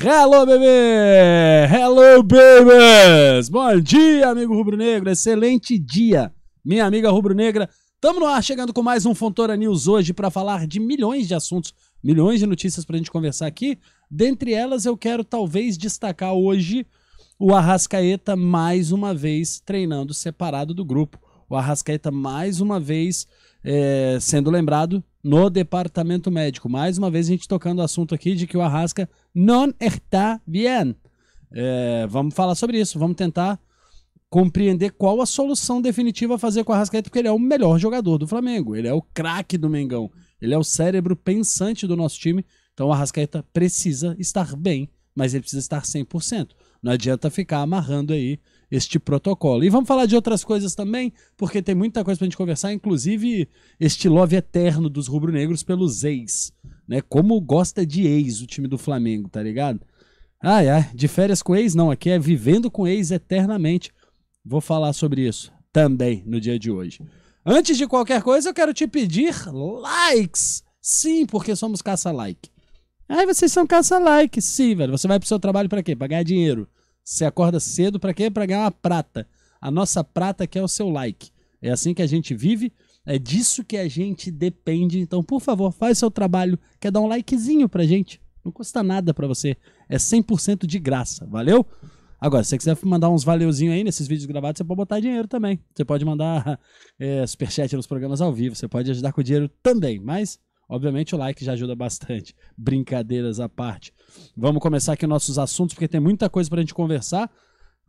Hello, bebê! Hello, babies! Bom dia, amigo rubro-negro! Excelente dia, minha amiga rubro-negra! Tamo no ar, chegando com mais um Fontoura News hoje para falar de milhões de assuntos, milhões de notícias pra gente conversar aqui. Dentre elas, eu quero talvez destacar hoje o Arrascaeta mais uma vez treinando separado do grupo. O Arrascaeta mais uma vez sendo lembrado no departamento médico. Mais uma vez a gente tocando o assunto aqui de que o Arrasca não está bien. Vamos falar sobre isso, vamos tentar compreender qual a solução definitiva a fazer com o Arrascaeta, porque ele é o melhor jogador do Flamengo, ele é o craque do Mengão, ele é o cérebro pensante do nosso time, então o Arrascaeta precisa estar bem, mas ele precisa estar 100%. Não adianta ficar amarrando aí este protocolo. E vamos falar de outras coisas também, porque tem muita coisa pra gente conversar, inclusive este love eterno dos rubro-negros pelos ex, né? Como gosta de ex o time do Flamengo, tá ligado? De férias com ex não, aqui é vivendo com ex eternamente. Vou falar sobre isso também no dia de hoje. Antes de qualquer coisa, eu quero te pedir likes. Sim, porque somos caça-like. Vocês são caça-like. Sim, velho. Você vai pro seu trabalho pra quê? Pra ganhar dinheiro. Você acorda cedo pra quê? Pra ganhar uma prata. A nossa prata que é o seu like. É assim que a gente vive. É disso que a gente depende. Então, por favor, faz seu trabalho. Quer dar um likezinho pra gente? Não custa nada pra você. É 100% de graça. Valeu? Agora, se você quiser mandar uns valeuzinhos aí nesses vídeos gravados, você pode botar dinheiro também. Você pode mandar superchat nos programas ao vivo. Você pode ajudar com dinheiro também. Mas, obviamente, o like já ajuda bastante. Brincadeiras à parte. Vamos começar aqui nossos assuntos, porque tem muita coisa pra gente conversar.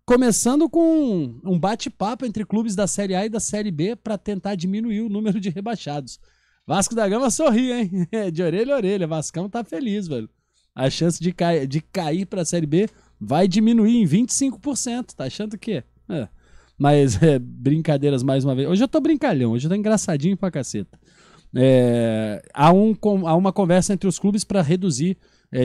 Começando com um bate-papo entre clubes da Série A e da Série B para tentar diminuir o número de rebaixados. Vasco da Gama sorri, hein? De orelha a orelha. Vascão tá feliz, velho. A chance de cair pra Série B vai diminuir em 25%. Tá achando o quê? Mas brincadeiras mais uma vez. Hoje eu tô brincalhão, hoje eu tô engraçadinho pra caceta. Há uma conversa entre os clubes para reduzir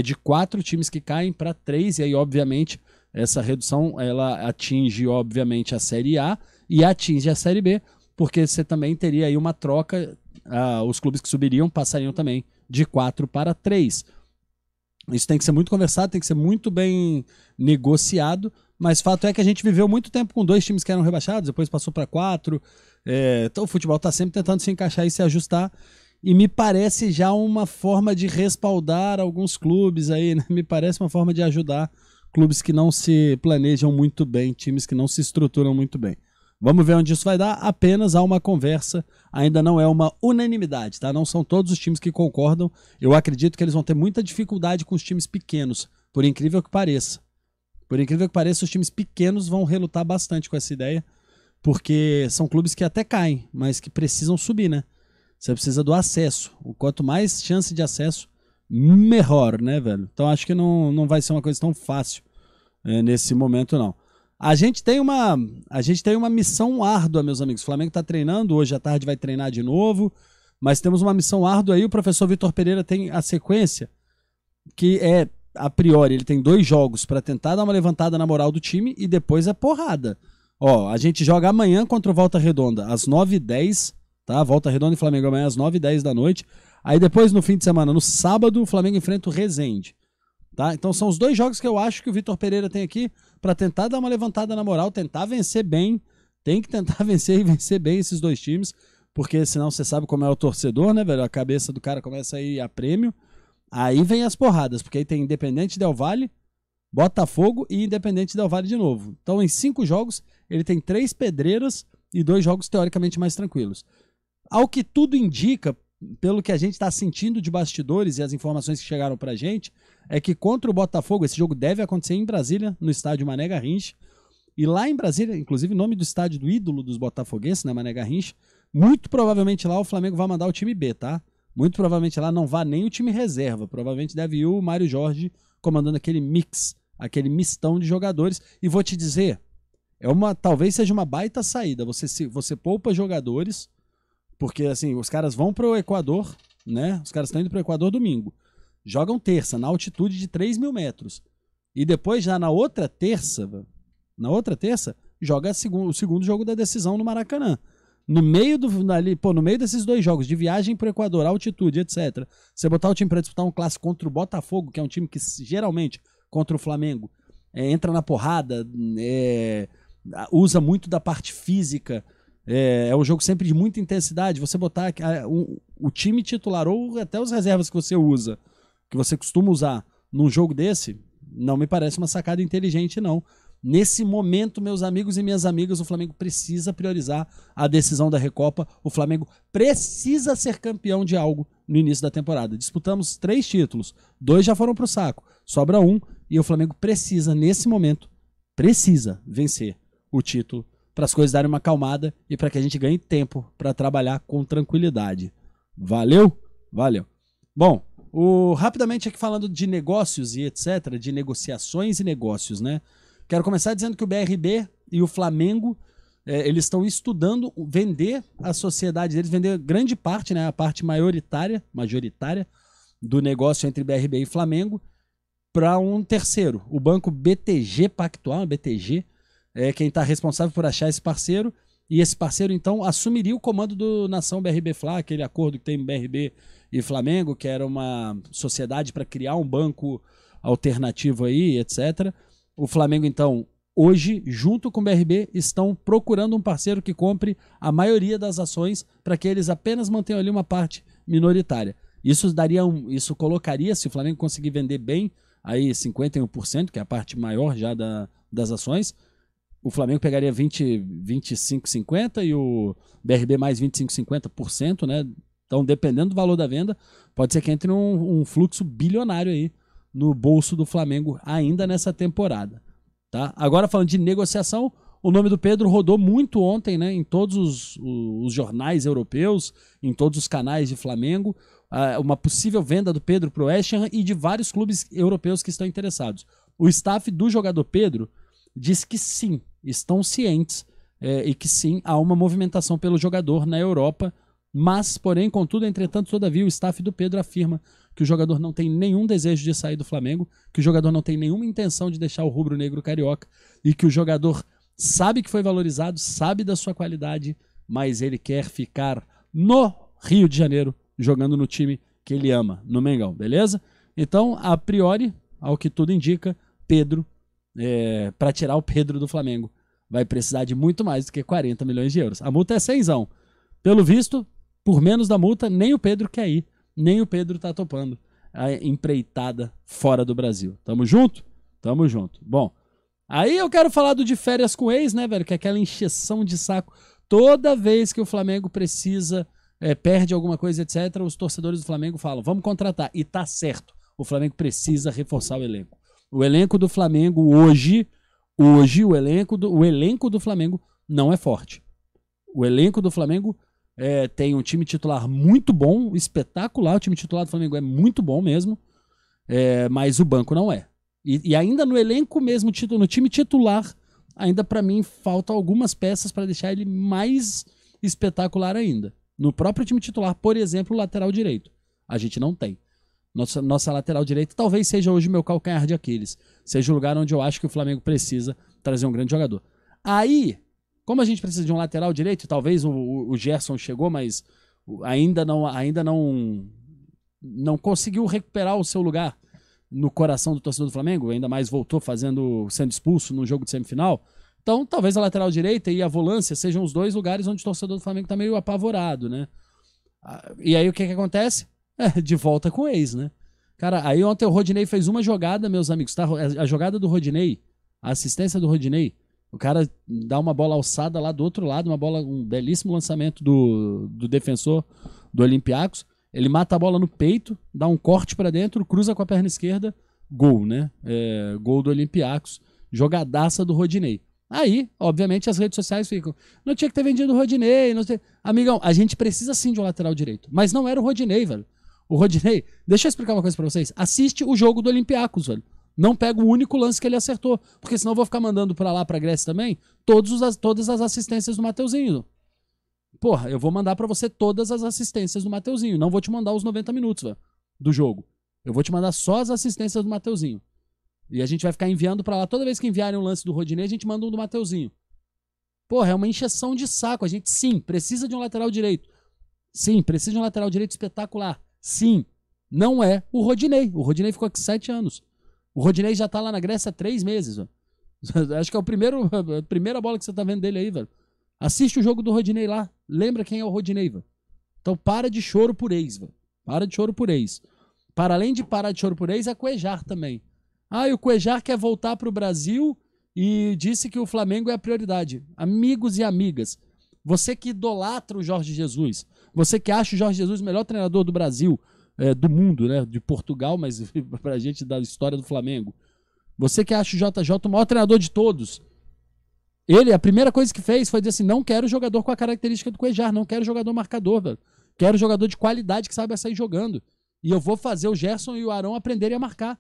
de 4 times que caem para 3, e aí obviamente essa redução ela atinge obviamente a Série A e atinge a Série B, porque você também teria aí uma troca, os clubes que subiriam passariam também de 4 para 3. Isso tem que ser muito conversado, tem que ser muito bem negociado, mas fato é que a gente viveu muito tempo com 2 times que eram rebaixados, depois passou para 4. Então o futebol está sempre tentando se encaixar e se ajustar, e me parece já uma forma de respaldar alguns clubes aí, né? Me parece uma forma de ajudar clubes que não se planejam muito bem, times que não se estruturam muito bem. Vamos ver onde isso vai dar. Apenas há uma conversa, ainda não é uma unanimidade, tá? Não são todos os times que concordam. Eu acredito que eles vão ter muita dificuldade com os times pequenos, por incrível que pareça. Por incrível que pareça, os times pequenos vão relutar bastante com essa ideia, porque são clubes que até caem, mas que precisam subir, né? Você precisa do acesso. Quanto mais chance de acesso, melhor, né, velho? Então acho que não vai ser uma coisa tão fácil nesse momento, não. A gente tem uma missão árdua, meus amigos. O Flamengo está treinando, hoje à tarde vai treinar de novo, mas temos uma missão árdua aí. O professor Vitor Pereira tem a sequência, que a priori, ele tem 2 jogos para tentar dar uma levantada na moral do time e depois é porrada. A gente joga amanhã contra o Volta Redonda, às 9h10, tá? Volta Redonda e Flamengo amanhã às 9h10 da noite. Aí depois, no fim de semana, no sábado, o Flamengo enfrenta o Resende. Tá? Então são os 2 jogos que eu acho que o Vitor Pereira tem aqui para tentar dar uma levantada na moral, tentar vencer bem. Tem que tentar vencer e vencer bem esses 2 times, porque senão você sabe como é o torcedor, né, velho? A cabeça do cara começa a ir a prêmio. Aí vem as porradas, porque aí tem Independente Del Valle, Botafogo e Independente Del Valle de novo. Então em 5 jogos ele tem 3 pedreiras e 2 jogos teoricamente mais tranquilos. Ao que tudo indica, pelo que a gente está sentindo de bastidores e as informações que chegaram pra gente, é que contra o Botafogo, esse jogo deve acontecer em Brasília, no estádio Mané Garrincha. E lá em Brasília, inclusive o nome do estádio do ídolo dos botafoguenses, né, Mané Garrincha, muito provavelmente lá o Flamengo vai mandar o time B, tá? Muito provavelmente lá não vá nem o time reserva, provavelmente deve ir o Mário Jorge comandando aquele mix, aquele mistão de jogadores. E vou te dizer, talvez seja uma baita saída, você poupa jogadores, porque assim, os caras vão pro Equador, né? Os caras estão indo pro Equador domingo. Jogam terça, na altitude de 3.000 metros. E depois, já na outra terça, joga o segundo jogo da decisão no Maracanã. No meio desses 2 jogos, de viagem pro Equador, altitude, etc. Você botar o time para disputar um clássico contra o Botafogo, que é um time que geralmente contra o Flamengo. Entra na porrada, usa muito da parte física. É um jogo sempre de muita intensidade. Você botar o time titular ou até os reservas que você usa, que você costuma usar num jogo desse, não me parece uma sacada inteligente, não. Nesse momento, meus amigos e minhas amigas, o Flamengo precisa priorizar a decisão da Recopa. O Flamengo precisa ser campeão de algo no início da temporada. Disputamos 3 títulos, 2 já foram pro saco, sobra 1 e o Flamengo precisa, nesse momento, vencer o título para as coisas darem uma acalmada e para que a gente ganhe tempo para trabalhar com tranquilidade. Valeu? Valeu. Bom, rapidamente aqui falando de negócios e etc, de negociações e negócios, né? Quero começar dizendo que o BRB e o Flamengo, eles estão estudando vender a sociedade deles, vender grande parte, né, a parte majoritária do negócio entre BRB e Flamengo para um terceiro, o banco BTG Pactual, BTG, quem está responsável por achar esse parceiro, e esse parceiro então assumiria o comando do Nação BRB-Fla, aquele acordo que tem BRB e Flamengo, que era uma sociedade para criar um banco alternativo aí, etc. O Flamengo, então, hoje, junto com o BRB, estão procurando um parceiro que compre a maioria das ações para que eles apenas mantenham ali uma parte minoritária. Isso colocaria, se o Flamengo conseguir vender bem, aí 51%, que é a parte maior já das ações, o Flamengo pegaria 25,50% e o BRB mais 25,50%, né? Então, dependendo do valor da venda, pode ser que entre um fluxo bilionário aí no bolso do Flamengo ainda nessa temporada. Tá? Agora, falando de negociação, o nome do Pedro rodou muito ontem, né, em todos os jornais europeus, em todos os canais de Flamengo, uma possível venda do Pedro para o West Ham e de vários clubes europeus que estão interessados. O staff do jogador Pedro diz que sim, estão cientes e que sim, há uma movimentação pelo jogador na Europa, mas, porém, contudo, entretanto, todavia, o staff do Pedro afirma que o jogador não tem nenhum desejo de sair do Flamengo, que o jogador não tem nenhuma intenção de deixar o rubro-negro carioca e que o jogador sabe que foi valorizado, sabe da sua qualidade, mas ele quer ficar no Rio de Janeiro jogando no time que ele ama, no Mengão, beleza? Então, a priori, ao que tudo indica, Pedro, para tirar o Pedro do Flamengo, vai precisar de muito mais do que 40 milhões de euros. A multa é 100. Pelo visto, por menos da multa, nem o Pedro quer ir. Nem o Pedro tá topando a empreitada fora do Brasil. Tamo junto? Tamo junto. Bom, aí eu quero falar do de férias com ex, né, velho? Que é aquela encheção de saco. Toda vez que o Flamengo precisa, perde alguma coisa, etc., os torcedores do Flamengo falam, vamos contratar. E tá certo. O Flamengo precisa reforçar o elenco. O elenco do Flamengo hoje o elenco do Flamengo não é forte. O elenco do Flamengo tem um time titular muito bom, espetacular. O time titular do Flamengo é muito bom mesmo, mas o banco não é. E ainda no elenco mesmo, no time titular, ainda para mim faltam algumas peças para deixar ele mais espetacular ainda. No próprio time titular, por exemplo, o lateral direito. A gente não tem. Nossa lateral direita talvez seja hoje o meu calcanhar de Aquiles. Seja o lugar onde eu acho que o Flamengo precisa trazer um grande jogador. Aí, como a gente precisa de um lateral direito, talvez o Gerson chegou, mas ainda não conseguiu recuperar o seu lugar no coração do torcedor do Flamengo, ainda mais voltou sendo expulso no jogo de semifinal. Então, talvez a lateral direita e a volância sejam os dois lugares onde o torcedor do Flamengo está meio apavorado, né? E aí o que acontece? De volta com o ex, né? Cara, aí ontem o Rodinei fez uma jogada, meus amigos, tá? A jogada do Rodinei, a assistência do Rodinei, o cara dá uma bola alçada lá do outro lado, um belíssimo lançamento do defensor do Olympiacos. Ele mata a bola no peito, dá um corte pra dentro, cruza com a perna esquerda, gol, né? Gol do Olympiacos, jogadaça do Rodinei. Aí, obviamente, as redes sociais ficam, não tinha que ter vendido o Rodinei, Amigão, a gente precisa sim de um lateral direito, mas não era o Rodinei, velho. O Rodinei, deixa eu explicar uma coisa pra vocês, assiste o jogo do Olympiacos, velho. Não pega o único lance que ele acertou, porque senão eu vou ficar mandando pra lá, pra Grécia também, todas as assistências do Mateuzinho. Porra, eu vou mandar pra você todas as assistências do Mateuzinho, não vou te mandar os 90 minutos, velho, do jogo. Eu vou te mandar só as assistências do Mateuzinho. E a gente vai ficar enviando pra lá, toda vez que enviarem um lance do Rodinei, a gente manda um do Mateuzinho. Porra, é uma encheção de saco, a gente sim, precisa de um lateral direito. Sim, precisa de um lateral direito espetacular. Sim, não é o Rodinei. O Rodinei ficou aqui 7 anos. O Rodinei já tá lá na Grécia há 3 meses, velho. Acho que é a primeira bola que você tá vendo dele aí, velho. Assiste o jogo do Rodinei lá. Lembra quem é o Rodinei, velho. Então para de choro por ex, velho. Para de choro por ex. Para além de parar de choro por ex, é Cuejar também. Ah, e o Cuejar quer voltar pro Brasil e disse que o Flamengo é a prioridade. Amigos e amigas, você que idolatra o Jorge Jesus, você que acha o Jorge Jesus o melhor treinador do Brasil, do mundo, né? De Portugal, mas pra gente da história do Flamengo. Você que acha o JJ o maior treinador de todos. Ele, a primeira coisa que fez foi dizer assim, não quero jogador com a característica do Cuejar, não quero jogador marcador, velho. Quero jogador de qualidade que saiba sair jogando. E eu vou fazer o Gerson e o Arão aprenderem a marcar.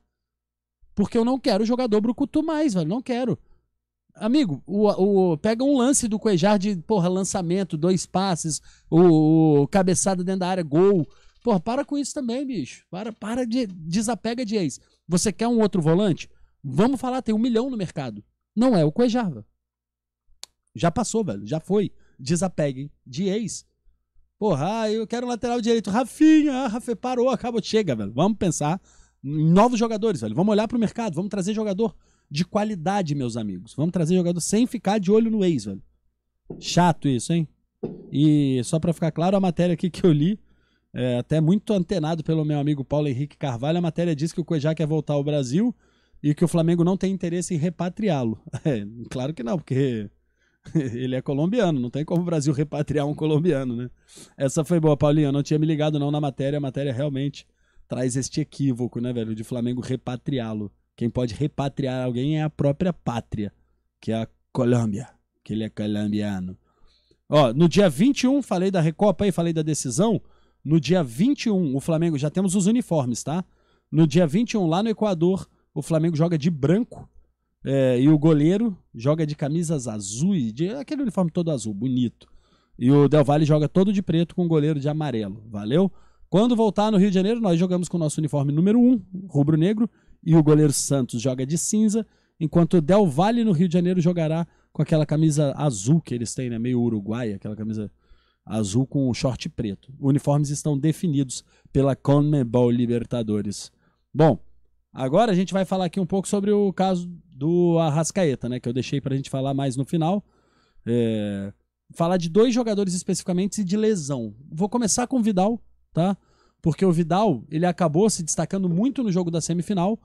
Porque eu não quero jogador brucutu mais, velho. Não quero. Amigo, pega um lance do Cuejar de, porra, lançamento, 2 passes, o cabeçada dentro da área, gol. Porra, para com isso também, bicho. Desapega de ex. Você quer um outro volante? Vamos falar, tem 1 milhão no mercado. Não é o Cuejar, velho. Já passou, velho. Já foi. Desapeguem de ex. Porra, eu quero um lateral direito. Rafinha, parou, acabou. Chega, velho. Vamos pensar em novos jogadores, velho. Vamos olhar pro mercado. Vamos trazer jogador de qualidade, meus amigos. Vamos trazer jogador sem ficar de olho no ex, velho. Chato isso, hein? E só pra ficar claro, a matéria aqui que eu li, até muito antenado pelo meu amigo Paulo Henrique Carvalho, a matéria diz que o Cuejar quer voltar ao Brasil e que o Flamengo não tem interesse em repatriá-lo. Claro que não, porque ele é colombiano, não tem como o Brasil repatriar um colombiano, né? Essa foi boa, Paulinho, eu não tinha me ligado não na matéria, a matéria realmente traz este equívoco, né, velho, de Flamengo repatriá-lo. Quem pode repatriar alguém é a própria pátria, que é a Colômbia, que ele é colombiano. Ó, no dia 21, falei da Recopa aí, falei da decisão, no dia 21, o Flamengo, já temos os uniformes, tá? No dia 21, lá no Equador, o Flamengo joga de branco, e o goleiro joga de camisas azuis, aquele uniforme todo azul, bonito. E o Del Valle joga todo de preto com o goleiro de amarelo, valeu? Quando voltar no Rio de Janeiro, nós jogamos com o nosso uniforme número 1, rubro-negro, e o goleiro Santos joga de cinza, enquanto o Del Valle no Rio de Janeiro jogará com aquela camisa azul que eles têm, né? Meio uruguaia, aquela camisa azul com short preto. Os uniformes estão definidos pela CONMEBOL Libertadores. Bom, agora a gente vai falar aqui um pouco sobre o caso do Arrascaeta, né? Que eu deixei pra gente falar mais no final. Falar de 2 jogadores especificamente e de lesão. Vou começar com o Vidal, tá? Porque o Vidal, ele acabou se destacando muito no jogo da semifinal.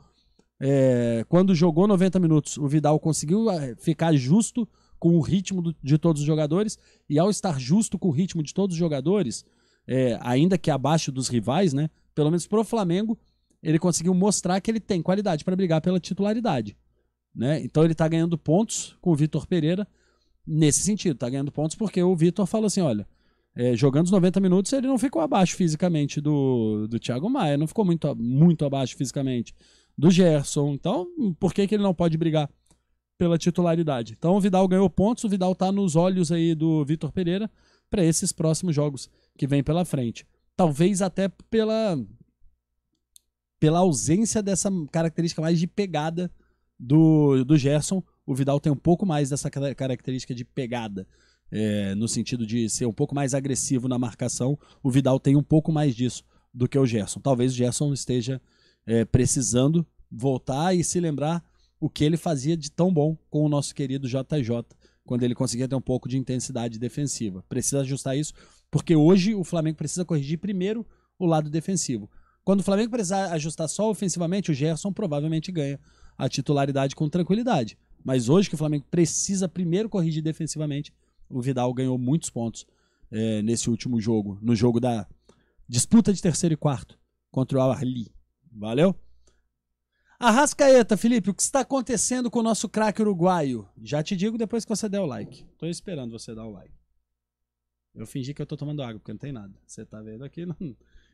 Quando jogou 90 minutos, o Vidal conseguiu ficar justo com o ritmo de todos os jogadores, e ao estar justo com o ritmo de todos os jogadores, ainda que abaixo dos rivais, né, pelo menos pro Flamengo, ele conseguiu mostrar que ele tem qualidade para brigar pela titularidade, né? Então ele tá ganhando pontos com o Vitor Pereira nesse sentido, tá ganhando pontos porque o Vitor falou assim, olha, jogando os 90 minutos ele não ficou abaixo fisicamente do Thiago Maia, não ficou muito abaixo fisicamente do Gerson, então por que ele não pode brigar pela titularidade? Então o Vidal ganhou pontos, o Vidal tá nos olhos aí do Vitor Pereira para esses próximos jogos que vem pela frente. Talvez até pela ausência dessa característica mais de pegada do Gerson, o Vidal tem um pouco mais dessa característica de pegada, no sentido de ser um pouco mais agressivo na marcação. O Vidal tem um pouco mais disso do que o Gerson. Talvez o Gerson esteja precisando voltar e se lembrar o que ele fazia de tão bom com o nosso querido JJ, quando ele conseguia ter um pouco de intensidade defensiva. Precisa ajustar isso, porque hoje o Flamengo precisa corrigir primeiro o lado defensivo. Quando o Flamengo precisar ajustar só ofensivamente, o Gerson provavelmente ganha a titularidade com tranquilidade. Mas hoje que o Flamengo precisa primeiro corrigir defensivamente, o Vidal ganhou muitos pontos nesse último jogo, no jogo da disputa de terceiro e quarto contra o Al-Ahly. Valeu? Arrascaeta, Felipe, o que está acontecendo com o nosso craque uruguaio? Já te digo depois que você der o like. Tô esperando você dar o like. Eu fingi que eu tô tomando água, porque não tem nada. Você tá vendo aqui? Não.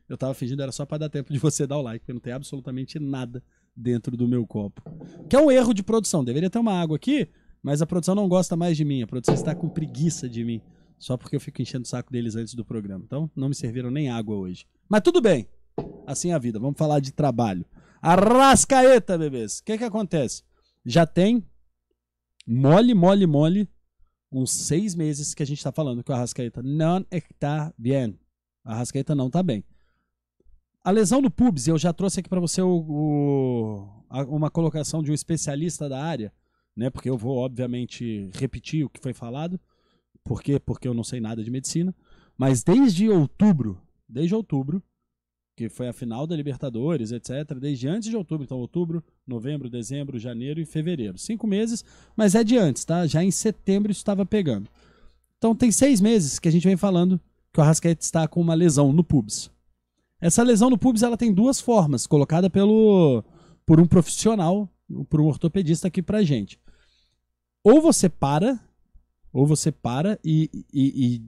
Eu tava fingindo, era só para dar tempo de você dar o like, porque não tem absolutamente nada dentro do meu copo. Que é um erro de produção. Deveria ter uma água aqui, mas a produção não gosta mais de mim. A produção está com preguiça de mim, só porque eu fico enchendo o saco deles antes do programa. Então, não me serviram nem água hoje. Mas tudo bem. Assim é a vida. Vamos falar de trabalho. Arrascaeta, bebês. O que acontece? Já tem mole, uns 6 meses que a gente tá falando que o Arrascaeta não está bem. A Arrascaeta não tá bem. A lesão no pubis, eu já trouxe aqui para você o uma colocação de um especialista da área, né? Porque eu vou, obviamente, repetir o que foi falado. Por quê? Porque eu não sei nada de medicina. Mas desde outubro, que foi a final da Libertadores, etc., desde antes de outubro, então outubro, novembro, dezembro, janeiro e fevereiro. 5 meses, mas é de antes, tá? Já em setembro isso estava pegando. Então tem 6 meses que a gente vem falando que o Arrascaeta está com uma lesão no pubis. Essa lesão no pubis ela tem 2 formas, colocada por um profissional, por um ortopedista aqui pra gente. Ou você para e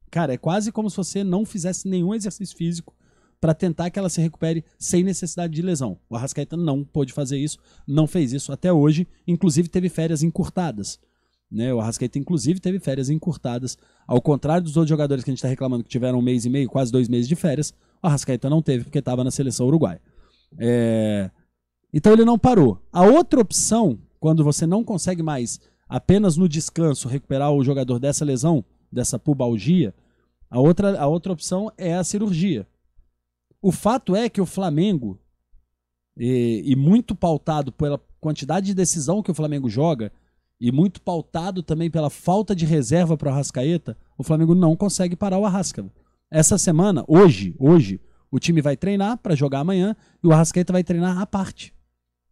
cara, é quase como se você não fizesse nenhum exercício físico para tentar que ela se recupere sem necessidade de lesão. O Arrascaeta não pôde fazer isso, não fez isso até hoje, inclusive teve férias encurtadas. Né? O Arrascaeta, inclusive, teve férias encurtadas. Ao contrário dos outros jogadores que a gente está reclamando que tiveram 1 mês e meio, quase 2 meses de férias, o Arrascaeta não teve porque estava na seleção uruguaia. Então ele não parou. A outra opção, quando você não consegue mais apenas no descanso recuperar o jogador dessa lesão, dessa pubalgia, a outra opção é a cirurgia. O fato é que o Flamengo, e muito pautado pela quantidade de decisão que o Flamengo joga, e muito pautado também pela falta de reserva para o Arrascaeta, o Flamengo não consegue parar o Arrasca. Essa semana, hoje, o time vai treinar para jogar amanhã e o Arrascaeta vai treinar à parte.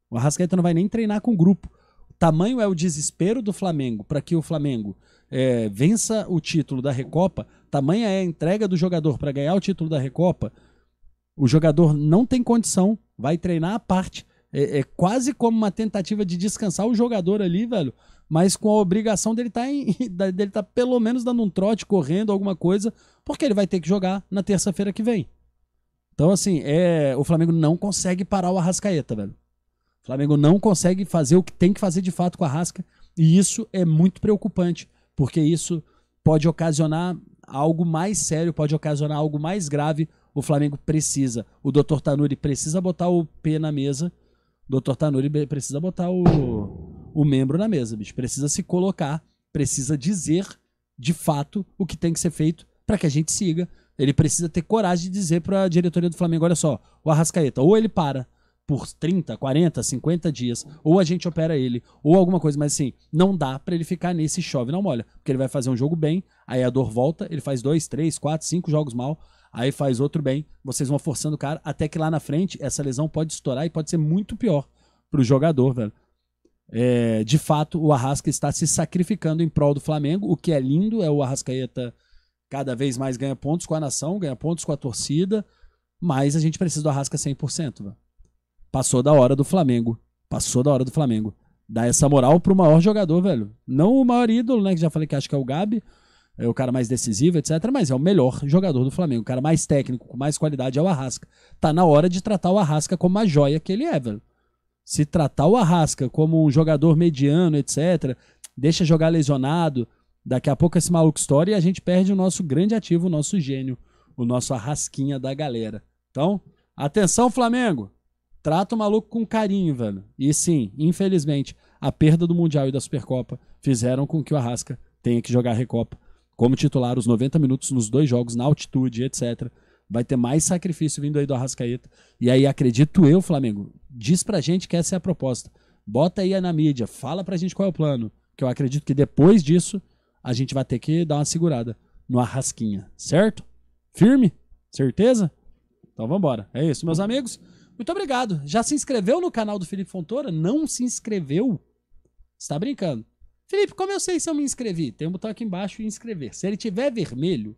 O Arrascaeta não vai nem treinar com o grupo. Tamanho é o desespero do Flamengo para que o Flamengo vença o título da Recopa, tamanha é a entrega do jogador para ganhar o título da Recopa, o jogador não tem condição, vai treinar à parte. É quase como uma tentativa de descansar o jogador ali, velho, mas com a obrigação dele tá pelo menos dando um trote, correndo, alguma coisa, porque ele vai ter que jogar na terça-feira que vem. Então, assim, o Flamengo não consegue parar o Arrascaeta, velho. O Flamengo não consegue fazer o que tem que fazer de fato com a Arrasca, e isso é muito preocupante, porque isso pode ocasionar algo mais sério, pode ocasionar algo mais grave. O Flamengo precisa, o Dr. Tanuri precisa botar o pé na mesa, o Dr. Tanuri precisa botar o membro na mesa, bicho. Precisa se colocar, precisa dizer de fato o que tem que ser feito para que a gente siga. Ele precisa ter coragem de dizer para a diretoria do Flamengo, olha só, o Arrascaeta, ou ele para por 30, 40, 50 dias, ou a gente opera ele, ou alguma coisa, mas assim, não dá para ele ficar nesse chove não molha, porque ele vai fazer um jogo bem, aí a dor volta, ele faz 2, 3, 4, 5 jogos mal, aí faz outro bem, vocês vão forçando o cara, até que lá na frente essa lesão pode estourar e pode ser muito pior pro jogador, velho. De fato, o Arrasca está se sacrificando em prol do Flamengo, o que é lindo, o Arrascaeta cada vez mais ganha pontos com a nação, ganha pontos com a torcida, mas a gente precisa do Arrasca 100%, velho. Passou da hora do Flamengo, dar essa moral pro maior jogador, velho. Não o maior ídolo, né, que já falei que acho que é o Gabi, é o cara mais decisivo, etc. Mas é o melhor jogador do Flamengo. O cara mais técnico, com mais qualidade é o Arrasca. Tá na hora de tratar o Arrasca como a joia que ele é, velho. Se tratar o Arrasca como um jogador mediano, etc., deixa jogar lesionado, daqui a pouco esse maluco estoura e a gente perde o nosso grande ativo, o nosso gênio, o nosso Arrasquinha da galera. Então, atenção, Flamengo! Trata o maluco com carinho, velho. E sim, infelizmente, a perda do Mundial e da Supercopa fizeram com que o Arrasca tenha que jogar a Recopa como titular os 90 minutos nos 2 jogos, na altitude, etc. Vai ter mais sacrifício vindo aí do Arrascaeta. E aí, acredito eu, Flamengo, diz pra gente que essa é a proposta. Bota aí na mídia, fala pra gente qual é o plano. Que eu acredito que depois disso, a gente vai ter que dar uma segurada no Arrasquinha, certo? Firme? Certeza? Então vambora. É isso, meus amigos. Muito obrigado. Já se inscreveu no canal do Felipe Fontoura? Não se inscreveu? Você tá brincando. Felipe, como eu sei se eu me inscrevi? Tem um botão aqui embaixo e inscrever. Se ele tiver vermelho,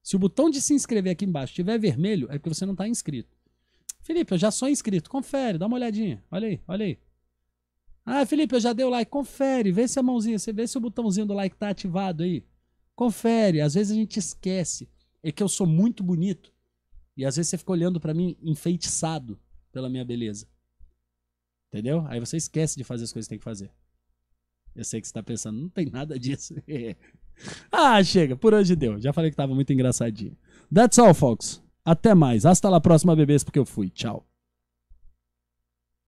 se o botão de se inscrever aqui embaixo tiver vermelho, é porque você não tá inscrito. Felipe, eu já sou inscrito. Confere, dá uma olhadinha. Olha aí, olha aí. Ah, Felipe, eu já dei o like. Confere, vê se a mãozinha, você vê se o botãozinho do like tá ativado aí. Confere, às vezes a gente esquece. É que eu sou muito bonito. E às vezes você fica olhando pra mim enfeitiçado pela minha beleza. Entendeu? Aí você esquece de fazer as coisas que tem que fazer. Eu sei que você tá pensando, não tem nada disso. Ah, chega, por hoje deu. Já falei que tava muito engraçadinho. That's all, folks. Até mais. Hasta la próxima, bebês, porque eu fui. Tchau.